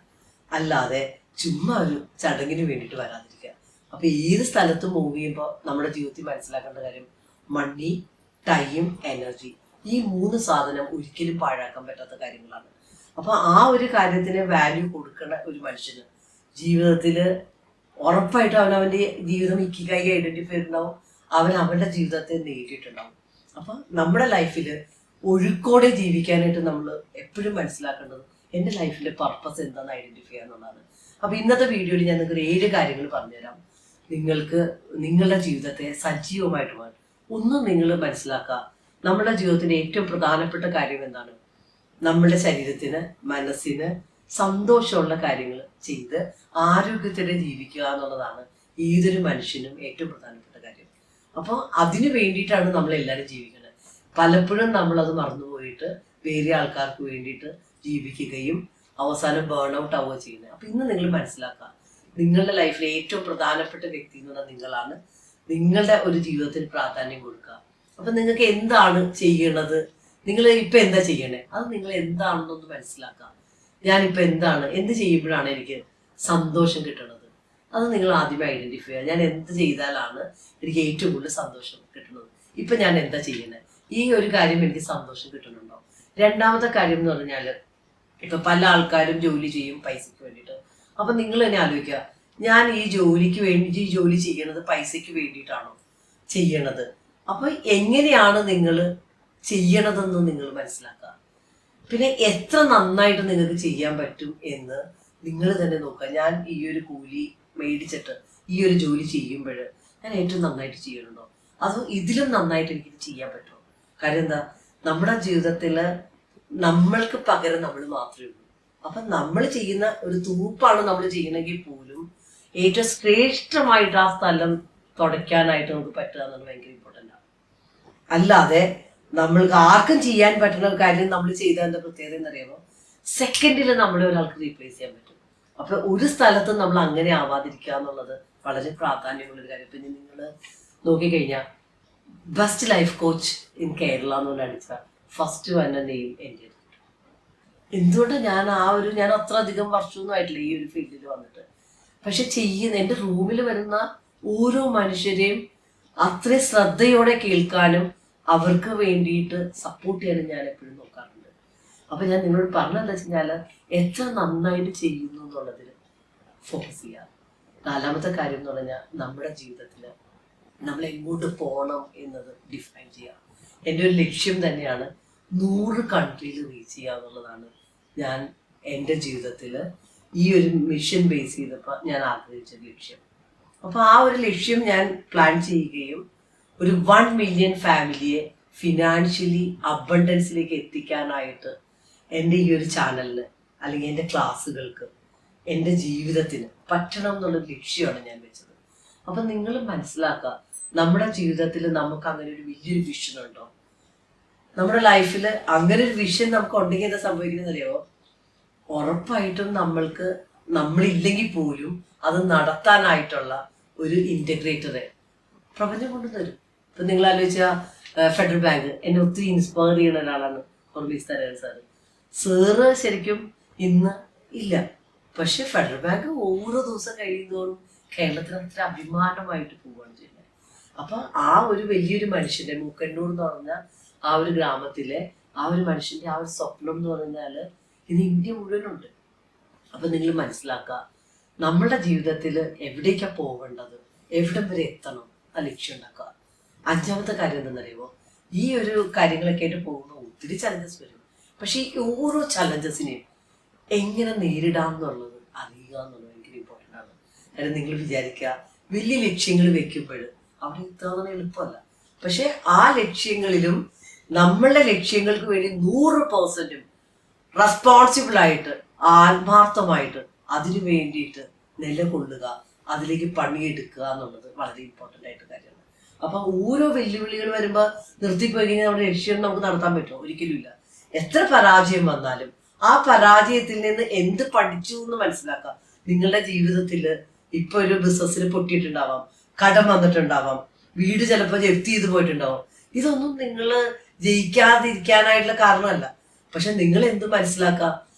അല്ലാതെ ചുമ്മാ ഒരു ചടങ്ങിന് വേണ്ടിയിട്ട് വരാതിരിക്കുക. അപ്പോൾ ഏത് സ്ഥലത്തും മൂവ് ചെയ്യുമ്പോൾ നമ്മുടെ ജീവിതത്തിൽ മനസ്സിലാക്കേണ്ട കാര്യം, മണി, ടൈം, എനർജി, ഈ 3 സാധനം ഒരിക്കലും പാഴാക്കാൻ പറ്റാത്ത കാര്യങ്ങളാണ്. അപ്പോൾ ആ ഒരു കാര്യത്തിന് വാല്യൂ കൊടുക്കുന്ന ഒരു മനുഷ്യന് ജീവിതത്തിൽ ഉറപ്പായിട്ടും അവനവൻ്റെ ജീവിതം ഇക്കിഗായി ഐഡന്റിഫൈ ഉണ്ടാവും, അവൻ്റെ ജീവിതത്തെ നേടിയിട്ടുണ്ടാവും. അപ്പം നമ്മുടെ ലൈഫിൽ ഒഴുക്കോടെ ജീവിക്കാനായിട്ട് നമ്മൾ എപ്പോഴും മനസ്സിലാക്കേണ്ടത് എൻ്റെ ലൈഫിലെ പർപ്പസ് എന്താണെന്ന് ഐഡന്റിഫൈ ചെയ്യാന്നുള്ളതാണ്. അപ്പോൾ ഇന്നത്തെ വീഡിയോയിൽ ഞാൻ നിങ്ങൾക്ക് 7 കാര്യങ്ങൾ പറഞ്ഞുതരാം. നിങ്ങൾക്ക് നിങ്ങളുടെ ജീവിതത്തെ സജീവമായിട്ട് മാറും. ഒന്നും നിങ്ങൾ മനസ്സിലാക്കുക, നമ്മുടെ ജീവിതത്തിൻ്റെ ഏറ്റവും പ്രധാനപ്പെട്ട കാര്യം എന്താണ്, നമ്മുടെ ശരീരത്തിന് മനസ്സിന് സന്തോഷമുള്ള കാര്യങ്ങൾ ചെയ്ത് ആരോഗ്യത്തോടെ ജീവിക്കുക എന്നുള്ളതാണ് ഏതൊരു മനുഷ്യനും ഏറ്റവും പ്രധാനപ്പെട്ട കാര്യം. അപ്പോൾ അതിനു വേണ്ടിയിട്ടാണ് നമ്മളെല്ലാവരും ജീവിക്കുന്നത്. പലപ്പോഴും നമ്മളത് മറന്നുപോയിട്ട് വേറെ ആൾക്കാർക്ക് വേണ്ടിയിട്ട് ജീവിക്കുകയും അവസാനം ബേൺ ഔട്ട് ആവുക ചെയ്യുന്നത്. അപ്പം ഇന്ന് നിങ്ങൾ മനസ്സിലാക്കുക, നിങ്ങളുടെ ലൈഫിലെ ഏറ്റവും പ്രധാനപ്പെട്ട വ്യക്തി എന്ന് പറഞ്ഞാൽ നിങ്ങളാണ്. നിങ്ങളുടെ ഒരു ജീവിതത്തിന് പ്രാധാന്യം കൊടുക്കുക. അപ്പം നിങ്ങൾക്ക് എന്താണ് ചെയ്യണത്, നിങ്ങൾ ഇപ്പം എന്താ ചെയ്യണേ, അത് നിങ്ങൾ എന്താണെന്നൊന്ന് മനസ്സിലാക്കുക. ഞാനിപ്പോൾ എന്ത് ചെയ്യുമ്പോഴാണ് എനിക്ക് സന്തോഷം കിട്ടുന്നത്, അത് നിങ്ങൾ ആദ്യമേ ഐഡന്റിഫൈ ചെയ്യുക. ഞാൻ എന്ത് ചെയ്താലാണ് എനിക്ക് ഏറ്റവും കൂടുതൽ സന്തോഷം കിട്ടുന്നത്, ഇപ്പം ഞാൻ എന്താ ചെയ്യണേ, ഈ ഒരു കാര്യം എനിക്ക് സന്തോഷം കിട്ടുന്നുണ്ടോ. രണ്ടാമത്തെ കാര്യം എന്ന് പറഞ്ഞാൽ, ഇപ്പം പല ആൾക്കാരും ജോലി ചെയ്യും പൈസയ്ക്ക് വേണ്ടിയിട്ട്. അപ്പം നിങ്ങൾ തന്നെ ആലോചിക്കുക, ഞാൻ ഈ ജോലി ചെയ്യണത് പൈസയ്ക്ക് വേണ്ടിയിട്ടാണോ ചെയ്യണത്, അപ്പൊ എങ്ങനെയാണ് നിങ്ങൾ ചെയ്യണതെന്ന് നിങ്ങൾ മനസ്സിലാക്കുക. പിന്നെ എത്ര നന്നായിട്ട് നിങ്ങൾക്ക് ചെയ്യാൻ പറ്റും എന്ന് നിങ്ങൾ തന്നെ നോക്കുക. ഞാൻ ഈ ഒരു കൂലി മേടിച്ചിട്ട് ഈ ഒരു ജോലി ചെയ്യുമ്പോൾ ഞാൻ ഏറ്റവും നന്നായിട്ട് ചെയ്യണുണ്ടോ, അതോ ഇതിലും നന്നായിട്ട് എനിക്ക് ചെയ്യാൻ പറ്റുമോ? കാര്യം എന്താ, നമ്മുടെ ജീവിതത്തിൽ നമ്മൾക്ക് പകരം നമ്മൾ മാത്രമേ ഉള്ളൂ. അപ്പൊ നമ്മൾ ചെയ്യുന്ന ഒരു തൂപ്പാണ് നമ്മൾ ചെയ്യണമെങ്കിൽ പോലും ഏറ്റവും ശ്രേഷ്ഠമായിട്ട് ആ സ്ഥലം തുടയ്ക്കാനായിട്ട് നമുക്ക് പറ്റുക എന്നുള്ളത് ഭയങ്കര ഇമ്പോർട്ടൻ്റ് ആണ്. അല്ലാതെ നമ്മൾക്ക് ആർക്കും ചെയ്യാൻ പറ്റുന്ന കാര്യം നമ്മൾ ചെയ്തതിന്റെ പ്രത്യേകത എന്നറിയുമ്പോൾ സെക്കൻഡിൽ നമ്മളെ ഒരാൾക്ക് റീപ്ലേസ് ചെയ്യാൻ പറ്റും. അപ്പൊ ഒരു സ്ഥലത്തും നമ്മൾ അങ്ങനെ ആവാതിരിക്കുക എന്നുള്ളത് വളരെ പ്രാധാന്യമുള്ളൊരു കാര്യം. പിന്നെ നിങ്ങൾ നോക്കിക്കഴിഞ്ഞാൽ best life coach in Kerala എന്ന് അടിച്ച ഫസ്റ്റ് വന്ന നെയിം എൻ്റെ. എന്തുകൊണ്ട് ഞാൻ അത്ര അധികം വർഷമൊന്നും ആയിട്ടില്ല ഈ ഒരു ഫീൽഡിൽ വന്നിട്ട്. പക്ഷെ എൻ്റെ റൂമിൽ വരുന്ന ഓരോ മനുഷ്യരെയും അത്രയും ശ്രദ്ധയോടെ കേൾക്കാനും അവർക്ക് വേണ്ടിയിട്ട് സപ്പോർട്ട് ചെയ്യാനും ഞാൻ എപ്പോഴും നോക്കാറുണ്ട്. അപ്പൊ ഞാൻ നിങ്ങളോട് പറഞ്ഞെന്താ വെച്ച് കഴിഞ്ഞാൽ എത്ര നന്നായിട്ട് ചെയ്യുന്നു എന്നുള്ളതിൽ ഫോക്കസ് ചെയ്യുക. നാലാമത്തെ കാര്യം എന്ന് പറഞ്ഞാൽ നമ്മുടെ ജീവിതത്തിൽ നമ്മൾ എങ്ങോട്ട് പോകണം എന്നത് ഡിഫൈൻ ചെയ്യുക. എൻ്റെ ഒരു ലക്ഷ്യം തന്നെയാണ് 100 കൺട്രിയിൽ റീച്ച് ചെയ്യുക എന്നുള്ളതാണ് ഞാൻ എൻ്റെ ജീവിതത്തിൽ ഈ ഒരു മിഷൻ ബേസ് ചെയ്തപ്പോൾ ഞാൻ ആഗ്രഹിച്ച ലക്ഷ്യം. അപ്പോൾ ആ ഒരു ലക്ഷ്യം ഞാൻ പ്ലാൻ ചെയ്യുകയും ഒരു 1 മില്യൺ ഫാമിലിയെ ഫിനാൻഷ്യലി അബണ്ടൻസിലേക്ക് എത്തിക്കാനായിട്ട് എൻ്റെ ഈ ഒരു ചാനലിന് അല്ലെങ്കിൽ എൻ്റെ ക്ലാസ്സുകൾക്ക് എൻ്റെ ജീവിതത്തിന് പറ്റണം എന്നുള്ള ലക്ഷ്യമാണ് ഞാൻ വെച്ചത്. അപ്പം നിങ്ങൾ മനസ്സിലാക്കുക, നമ്മുടെ ജീവിതത്തിൽ നമുക്ക് അങ്ങനെ ഒരു വലിയൊരു വിഷൻ ഉണ്ടോ? നമ്മുടെ ലൈഫിൽ അങ്ങനെ ഒരു വിഷൻ നമുക്ക് ഉണ്ടെങ്കിൽ എന്താ സംഭവിക്കുന്നത് അറിയോ? ഉറപ്പായിട്ടും നമ്മളില്ലെങ്കിൽ പോലും അത് നടത്താനായിട്ടുള്ള ഒരു ഇൻ്റഗ്രേറ്ററെ പ്രപഞ്ചം കൊണ്ടുതരും. ഇപ്പം നിങ്ങൾ ആലോചിച്ചാൽ ഫെഡറൽ ബാങ്ക് എന്നെ ഒത്തിരി ഇൻസ്പയർ ചെയ്യുന്ന ഒരാളാണ് ഹോർലീസ് തരകൻ സാറ്. സാറ് ശരിക്കും ഇന്ന് ഇല്ല, പക്ഷെ ഫെഡറൽ ബാങ്ക് ഓരോ ദിവസം കഴിയുന്നതോറും കേരളത്തിന് അത്ര അഭിമാനമായിട്ട് പോവുകയാണ് ചെയ്യുന്നത്. അപ്പൊ ആ ഒരു വലിയൊരു മനുഷ്യന്റെ മൂക്കന്നൂർ എന്ന് പറഞ്ഞ ആ ഒരു ഗ്രാമത്തിലെ ആ ഒരു മനുഷ്യന്റെ ആ ഒരു സ്വപ്നം എന്ന് പറഞ്ഞാൽ ഇത് ഇന്ത്യ മുഴുവനുണ്ട്. അപ്പൊ നിങ്ങൾ മനസ്സിലാക്കുക, നമ്മളുടെ ജീവിതത്തിൽ എവിടേക്കാ പോകേണ്ടത്, എവിടം വരെ എത്തണം, ആ ലക്ഷ്യം ഉണ്ടാക്കുക. 5ാമത്തെ കാര്യം എന്താണെന്നറിയുമോ? ഈ ഒരു കാര്യങ്ങളൊക്കെ ആയിട്ട് പോകുമ്പോൾ ഒത്തിരി ചലഞ്ചസ് വരും. പക്ഷെ ഈ ഓരോ ചലഞ്ചസിനെയും എങ്ങനെ നേരിടാം എന്നുള്ളത് അറിയുക എന്നുള്ളത് ഭയങ്കര ഇമ്പോർട്ടൻ്റ് ആണ്. കാര്യം നിങ്ങൾ വിചാരിക്കുക, വലിയ ലക്ഷ്യങ്ങൾ വെക്കുമ്പോൾ അവിടെ എത്താവുന്ന എളുപ്പമല്ല. പക്ഷെ ആ ലക്ഷ്യങ്ങളിലും നമ്മളുടെ ലക്ഷ്യങ്ങൾക്ക് വേണ്ടി 100% റെസ്പോൺസിബിൾ ആയിട്ട് ആത്മാർത്ഥമായിട്ട് അതിനു വേണ്ടിയിട്ട് നിലകൊള്ളുക, അതിലേക്ക് പണിയെടുക്കുക എന്നുള്ളത് വളരെ ഇമ്പോർട്ടൻ്റ് ആയിട്ട് കാര്യമാണ്. അപ്പൊ ഓരോ വെല്ലുവിളികൾ വരുമ്പോൾ നിർത്തിപ്പോയി കഴിഞ്ഞാൽ നമ്മുടെ ലക്ഷ്യം നമുക്ക് നടത്താൻ പറ്റുമോ? ഒരിക്കലും ഇല്ല. എത്ര പരാജയം വന്നാലും ആ പരാജയത്തിൽ നിന്ന് എന്ത് പഠിച്ചു എന്ന് മനസ്സിലാക്കാം. നിങ്ങളുടെ ജീവിതത്തിൽ ഇപ്പൊ ഒരു ബിസിനസ്സിൽ പൊട്ടിയിട്ടുണ്ടാവാം, കടം വന്നിട്ടുണ്ടാവാം, വീട് ചിലപ്പോൾ ജപ്തി ചെയ്ത് പോയിട്ടുണ്ടാവും. ഇതൊന്നും നിങ്ങൾ ജയിക്കാതിരിക്കാനായിട്ടുള്ള കാരണമല്ല. പക്ഷെ നിങ്ങൾ എന്ത് മനസ്സിലാക്കുക,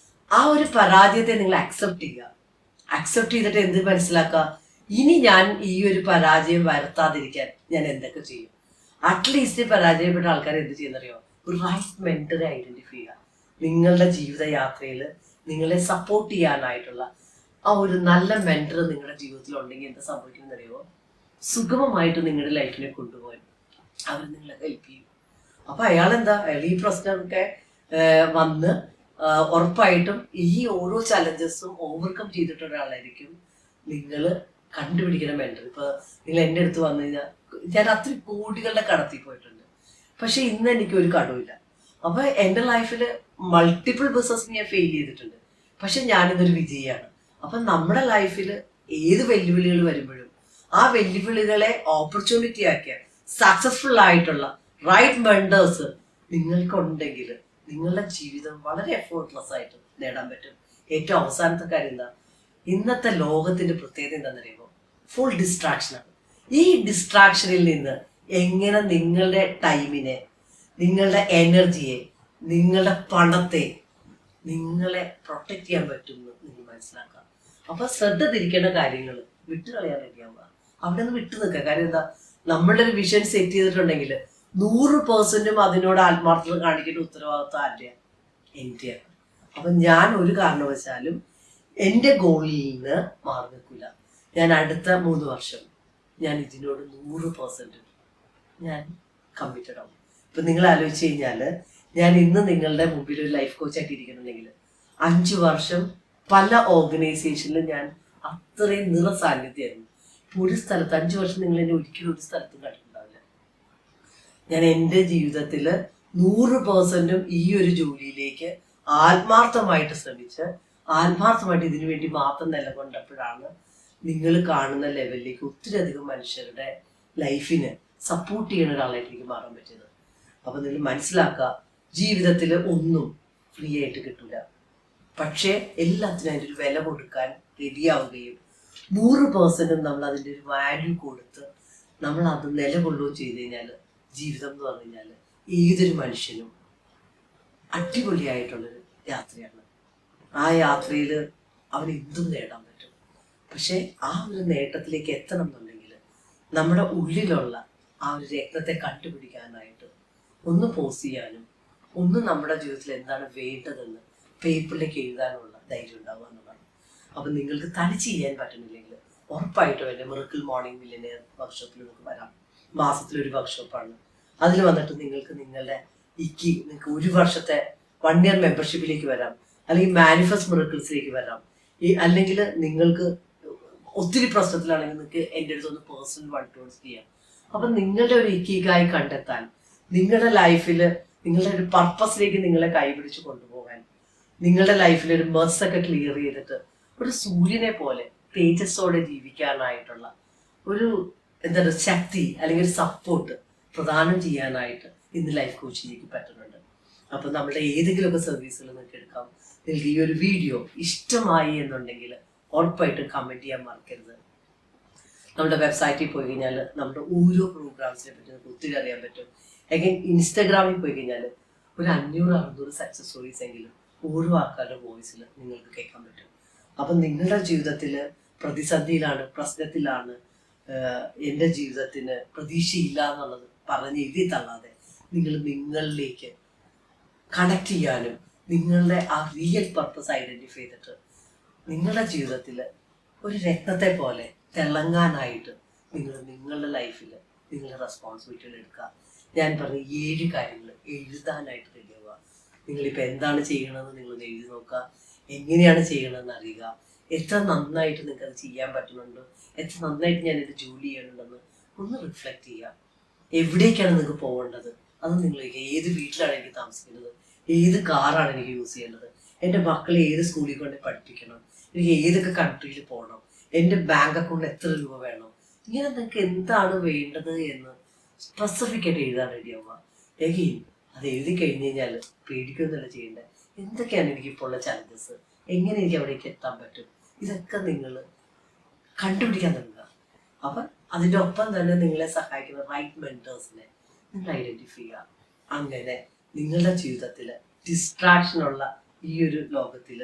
ആ ഒരു പരാജയത്തെ നിങ്ങൾ അക്സെപ്റ്റ് ചെയ്യുക. അക്സെപ്റ്റ് ചെയ്തിട്ട് എന്ത് മനസ്സിലാക്കുക, ഇനി ഞാൻ ഈ ഒരു പരാജയം വരുത്താതിരിക്കാൻ ഞാൻ എന്തൊക്കെ ചെയ്യും. അറ്റ്ലീസ്റ്റ് പരാജയപ്പെട്ട ആൾക്കാർ എന്ത് ചെയ്യുന്നറിയോ? ഒരു റൈറ്റ് മെന്ററെ ഐഡന്റിഫൈ ചെയ്യുക. നിങ്ങളുടെ ജീവിതയാത്രയിൽ നിങ്ങളെ സപ്പോർട്ട് ചെയ്യാനായിട്ടുള്ള ആ ഒരു നല്ല മെന്റർ നിങ്ങളുടെ ജീവിതത്തിൽ ഉണ്ടെങ്കിൽ എന്താ സംഭവിക്കുന്നറിയോ? സുഗമമായിട്ട് നിങ്ങളുടെ ലൈഫിനെ കൊണ്ടുപോകാൻ അവർ നിങ്ങളെ ഹെൽപ്പ് ചെയ്യും. അപ്പൊ അയാൾ ഈ പ്രശ്നമൊക്കെ വന്ന് ഉറപ്പായിട്ടും ഈ ഓരോ ചലഞ്ചസും ഓവർകം ചെയ്തിട്ടുള്ള ഒരാളായിരിക്കും നിങ്ങൾ കണ്ടുപിടിക്കുന്ന മെന്റർ. ഇപ്പൊ നിങ്ങൾ എൻ്റെ അടുത്ത് വന്നു കഴിഞ്ഞാൽ ഞാൻ അത്ര കോടികളുടെ കടത്തിൽ പോയിട്ടുണ്ട്, പക്ഷെ ഇന്ന് എനിക്ക് ഒരു കടമില്ല. അപ്പൊ എൻ്റെ ലൈഫിൽ മൾട്ടിപ്പിൾ ബിസിനസ് ഞാൻ ഫെയിൽ ചെയ്തിട്ടുണ്ട്, പക്ഷെ ഞാനിതൊരു വിജയിയാണ്. അപ്പൊ നമ്മുടെ ലൈഫിൽ ഏത് വെല്ലുവിളികൾ വരുമ്പോഴും ആ വെല്ലുവിളികളെ ഓപ്പർച്യൂണിറ്റി ആക്കിയ സക്സസ്ഫുൾ ആയിട്ടുള്ള റൈറ്റ് മെന്റേഴ്സ് നിങ്ങൾക്കുണ്ടെങ്കിൽ നിങ്ങളുടെ ജീവിതം വളരെ എഫോർട്ട്ലെസ് ആയിട്ട് നേടാൻ പറ്റും. ഏറ്റവും അവസാനത്തെ കാര്യം എന്താ, ഇന്നത്തെ ലോകത്തിന്റെ പ്രത്യേകത എന്താണെന്നറിയുമോ? ഫുൾ ഡിസ്ട്രാക്ഷനാണ്. ഈ ഡിസ്ട്രാക്ഷനിൽ നിന്ന് എങ്ങനെ നിങ്ങളുടെ ടൈമിനെ, നിങ്ങളുടെ എനർജിയെ, നിങ്ങളുടെ പണത്തെ നിങ്ങളെ പ്രൊട്ടക്ട് ചെയ്യാൻ പറ്റുമെന്ന് നിങ്ങൾ മനസ്സിലാക്കുക. അപ്പൊ ശ്രദ്ധ തിരിക്കേണ്ട കാര്യങ്ങൾ വിട്ടുകളയാൻ റെഡിയാവുക, അവിടെ നിന്ന് വിട്ടു നിൽക്കുക. കാര്യം എന്താ, നമ്മളുടെ ഒരു വിഷൻ സെറ്റ് ചെയ്തിട്ടുണ്ടെങ്കിൽ 100% അതിനോട് ആത്മാർത്ഥത കാണിക്കേണ്ട ഉത്തരവാദിത്വം ആരുടെയാണ്? എന്റെയാണ്. അപ്പൊ ഞാൻ ഒരു കാരണവശാലും എൻ്റെ ഗോളിൽ നിന്ന് മാറി നിൽക്കില്ല. ഞാൻ അടുത്ത 3 വർഷം ഞാൻ ഇതിനോട് 100% ഞാൻ കമ്മിറ്റഡ് ആവും. ഇപ്പൊ നിങ്ങൾ ആലോചിച്ച് കഴിഞ്ഞാൽ, ഞാൻ ഇന്ന് നിങ്ങളുടെ മുമ്പിൽ ഒരു ലൈഫ് കോച്ചായിട്ട് ഇരിക്കുന്നുണ്ടെങ്കിൽ 5 വർഷം പല ഓർഗനൈസേഷനിലും ഞാൻ അത്രയും സാന്നിധ്യമായിരുന്നു. ഒരു സ്ഥലത്ത് 5 വർഷം നിങ്ങൾ എന്നെ ഒരിക്കലും ഒരു സ്ഥലത്തും കണ്ടിട്ടുണ്ടാവില്ല. ഞാൻ എൻ്റെ ജീവിതത്തിൽ 100% ഈ ഒരു ജോലിയിലേക്ക് ആത്മാർത്ഥമായിട്ട് ശ്രമിച്ച് ആത്മാർത്ഥമായിട്ട് ഇതിനു വേണ്ടി മാത്രം നിലകൊണ്ടപ്പോഴാണ് നിങ്ങൾ കാണുന്ന ലെവലിലേക്ക് ഒത്തിരി അധികം മനുഷ്യരുടെ ലൈഫിന് സപ്പോർട്ട് ചെയ്യുന്ന ഒരാളായിട്ട് എനിക്ക് മാറാൻ പറ്റിയത്. അപ്പൊ നിങ്ങൾ മനസ്സിലാക്കുക, ജീവിതത്തിൽ ഒന്നും ഫ്രീ ആയിട്ട് കിട്ടില്ല. പക്ഷേ എല്ലാത്തിനും അതിൻ്റെ ഒരു വില കൊടുക്കാൻ റെഡിയാവുകയും 100% നമ്മൾ അതിൻ്റെ ഒരു വാല്യൂ കൊടുത്ത് നമ്മൾ അത് നിലകൊള്ളുകയും ചെയ്ത് കഴിഞ്ഞാൽ ജീവിതം എന്ന് പറഞ്ഞു കഴിഞ്ഞാൽ ഏതൊരു മനുഷ്യനും അടിപൊളിയായിട്ടുള്ളൊരു യാത്രയാണ്. ആ യാത്രയിൽ അവന് എന്തും നേടാൻ പറ്റും. പക്ഷെ ആ ഒരു നേട്ടത്തിലേക്ക് എത്തണം എന്നുണ്ടെങ്കിൽ നമ്മുടെ ഉള്ളിലുള്ള ആ ഒരു രത്നത്തെ കണ്ടുപിടിക്കാനായിട്ട് ഒന്ന് പോസ് ചെയ്യാനും ഒന്ന് നമ്മുടെ ജീവിതത്തിൽ എന്താണ് വേണ്ടതെന്ന് പേപ്പറിലേക്ക് എഴുതാനുള്ള ധൈര്യം ഉണ്ടാവുക എന്നുള്ളതാണ്. അപ്പം നിങ്ങൾക്ക് തനിച്ച് ചെയ്യാൻ പറ്റുന്നില്ലെങ്കിൽ ഉറപ്പായിട്ടും എൻ്റെ മിറക്കിൾ മോർണിംഗ് മില്ലിയനെയർ വർക്ക്ഷോപ്പിൽ നിങ്ങൾക്ക് വരാം. മാസത്തിലൊരു വർക്ക്ഷോപ്പാണ്. അതിൽ വന്നിട്ട് നിങ്ങൾക്ക് നിങ്ങളുടെ നിങ്ങൾക്ക് 1 വർഷത്തെ 1 ഇയർ മെമ്പർഷിപ്പിലേക്ക് വരാം, അല്ലെങ്കിൽ മാനിഫെസ്റ്റ് മിറക്കിൾസിലേക്ക് വരാം. അല്ലെങ്കിൽ നിങ്ങൾക്ക് ഒത്തിരി പ്രശ്നത്തിലാണെങ്കിൽ നിങ്ങൾക്ക് എൻ്റെ അടുത്തൊന്ന് പേഴ്സണൽ വൺ-ടു-വൺസ് ചെയ്യാം. അപ്പം നിങ്ങളുടെ ഒരു ഇക്കിഗായി കണ്ടെത്താൻ, നിങ്ങളുടെ ലൈഫിൽ നിങ്ങളുടെ ഒരു പർപ്പസിലേക്ക് നിങ്ങളെ കൈപിടിച്ച് കൊണ്ടുപോകാൻ, നിങ്ങളുടെ ലൈഫിൽ ഒരു മെസ്സൊക്കെ ക്ലിയർ ചെയ്തിട്ട് ഒരു സൂര്യനെ പോലെ തേജസ്സോടെ ജീവിക്കാനായിട്ടുള്ള ഒരു എന്താണ് ശക്തി അല്ലെങ്കിൽ ഒരു സപ്പോർട്ട് പ്രദാനം ചെയ്യാനായിട്ട് ഇന്ന് ലൈഫ് കോച്ചിങ്ങിലേക്ക് പറ്റുന്നുണ്ട്. അപ്പം നമ്മുടെ ഏതെങ്കിലുമൊക്കെ സർവീസുകൾ നിങ്ങൾക്ക് എടുക്കാം. നിങ്ങൾക്ക് ഈ ഒരു വീഡിയോ ഇഷ്ടമായി എന്നുണ്ടെങ്കിൽ ഉറപ്പായിട്ടും കമൻറ്റ് ചെയ്യാൻ മറക്കരുത്. നമ്മുടെ വെബ്സൈറ്റിൽ പോയി കഴിഞ്ഞാൽ നമ്മുടെ ഓരോ പ്രോഗ്രാംസിനെ പറ്റി നമുക്ക് ഒത്തിരി അറിയാൻ പറ്റും. എഗൈൻ ഇൻസ്റ്റാഗ്രാമിൽ പോയി കഴിഞ്ഞാൽ ഒരു 500-600 സക്സസ് സ്റ്റോറീസ് എങ്കിലും ഓരോ ആൾക്കാരുടെ വോയിസിൽ നിങ്ങൾക്ക് കേൾക്കാൻ പറ്റും. അപ്പം നിങ്ങളുടെ ജീവിതത്തിൽ പ്രതിസന്ധിയിലാണ്, പ്രശ്നത്തിലാണ്, എൻ്റെ ജീവിതത്തിന് പ്രതീക്ഷയില്ല എന്നുള്ളത് പറഞ്ഞ് എഴുതി തള്ളാതെ നിങ്ങളിലേക്ക് കണക്ട് ചെയ്യാനും നിങ്ങളുടെ ആ റിയൽ പർപ്പസ് ഐഡൻറ്റിഫൈ ചെയ്തിട്ട് നിങ്ങളുടെ ജീവിതത്തിൽ ഒരു രത്നത്തെ പോലെ തിളങ്ങാനായിട്ട് നിങ്ങളുടെ ലൈഫിൽ നിങ്ങളുടെ റെസ്പോൺസിബിലിറ്റികൾ എടുക്കുക. ഞാൻ പറഞ്ഞ 7 കാര്യങ്ങൾ എഴുതാനായിട്ട് റെഡിയാവുക. നിങ്ങളിപ്പോൾ എന്താണ് ചെയ്യണമെന്ന് നിങ്ങളൊന്ന് എഴുതി നോക്കുക. എങ്ങനെയാണ് ചെയ്യണമെന്ന് അറിയുക. എത്ര നന്നായിട്ട് നിങ്ങൾക്ക് അത് ചെയ്യാൻ പറ്റുന്നുണ്ട്, എത്ര നന്നായിട്ട് ഞാനിത് ജോലി ചെയ്യണമെന്ന് ഒന്ന് റിഫ്ലക്റ്റ് ചെയ്യുക. എവിടേക്കാണ് നിങ്ങൾക്ക് പോകേണ്ടത് അത് നിങ്ങൾ ഏത് വീട്ടിലാണ് എനിക്ക് താമസിക്കുന്നത്, ഏത് കാറാണ് എനിക്ക് യൂസ് ചെയ്യേണ്ടത്, എൻ്റെ മക്കളെ ഏത് സ്കൂളിൽ കൊണ്ട് പഠിപ്പിക്കണം, എനിക്ക് ഏതൊക്കെ കൺട്രിയിൽ പോകണം, എൻ്റെ ബാങ്ക് അക്കൗണ്ടിൽ എത്ര രൂപ വേണം, ഇങ്ങനെ നിങ്ങൾക്ക് എന്താണ് വേണ്ടത് എന്ന് സ്പെസിഫിക്കായിട്ട് എഴുതാൻ റെഡിയാവുക. എഗെയിൻ അത് എഴുതി കഴിഞ്ഞ് കഴിഞ്ഞാൽ പേടിക്കുന്നല്ല ചെയ്യേണ്ടത്. എന്തൊക്കെയാണ് എനിക്കിപ്പോൾ ഉള്ള ചലഞ്ചസ്, എങ്ങനെ എനിക്ക് അവിടേക്ക് എത്താൻ പറ്റും, ഇതൊക്കെ നിങ്ങൾ കണ്ടുപിടിക്കാൻ തുടങ്ങുക. അപ്പം അതിൻ്റെ ഒപ്പം തന്നെ നിങ്ങളെ സഹായിക്കുന്ന റൈറ്റ് മെൻറ്റേഴ്സിനെ നിങ്ങൾ ഐഡൻറ്റിഫൈ ചെയ്യുക. അങ്ങനെ നിങ്ങളുടെ ജീവിതത്തിൽ ഡിസ്ട്രാക്ഷനുള്ള ഈ ഒരു ലോകത്തിൽ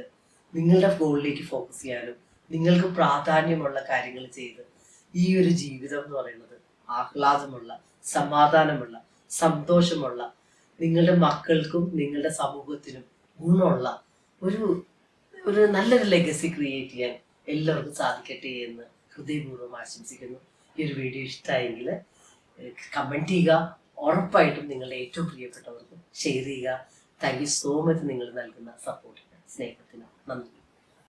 നിങ്ങളുടെ ഗോളിലേക്ക് ഫോക്കസ് ചെയ്യാനും നിങ്ങൾക്ക് പ്രാധാന്യമുള്ള കാര്യങ്ങൾ ചെയ്ത് ഈ ഒരു ജീവിതം എന്ന് പറയുന്നത് ആഹ്ലാദമുള്ള, സമാധാനമുള്ള, സന്തോഷമുള്ള, നിങ്ങളുടെ മക്കൾക്കും നിങ്ങളുടെ സമൂഹത്തിനും ഗുണമുള്ള ഒരു നല്ലൊരു ലെഗസി ക്രിയേറ്റ് ചെയ്യാൻ എല്ലാവർക്കും സാധിക്കട്ടെ എന്ന് ഹൃദയപൂർവ്വം ആശംസിക്കുന്നു. ഈ ഒരു വീഡിയോ ഇഷ്ടമായെങ്കിൽ കമൻറ്റ് ചെയ്യുക. ഉറപ്പായിട്ടും നിങ്ങളുടെ ഏറ്റവും പ്രിയപ്പെട്ടവർക്ക് ഷെയർ ചെയ്യുക. താങ്ക് യു സോ മച്ച് നിങ്ങൾ നൽകുന്ന സപ്പോർട്ടിന്, സ്നേഹത്തിന് നന്ദി.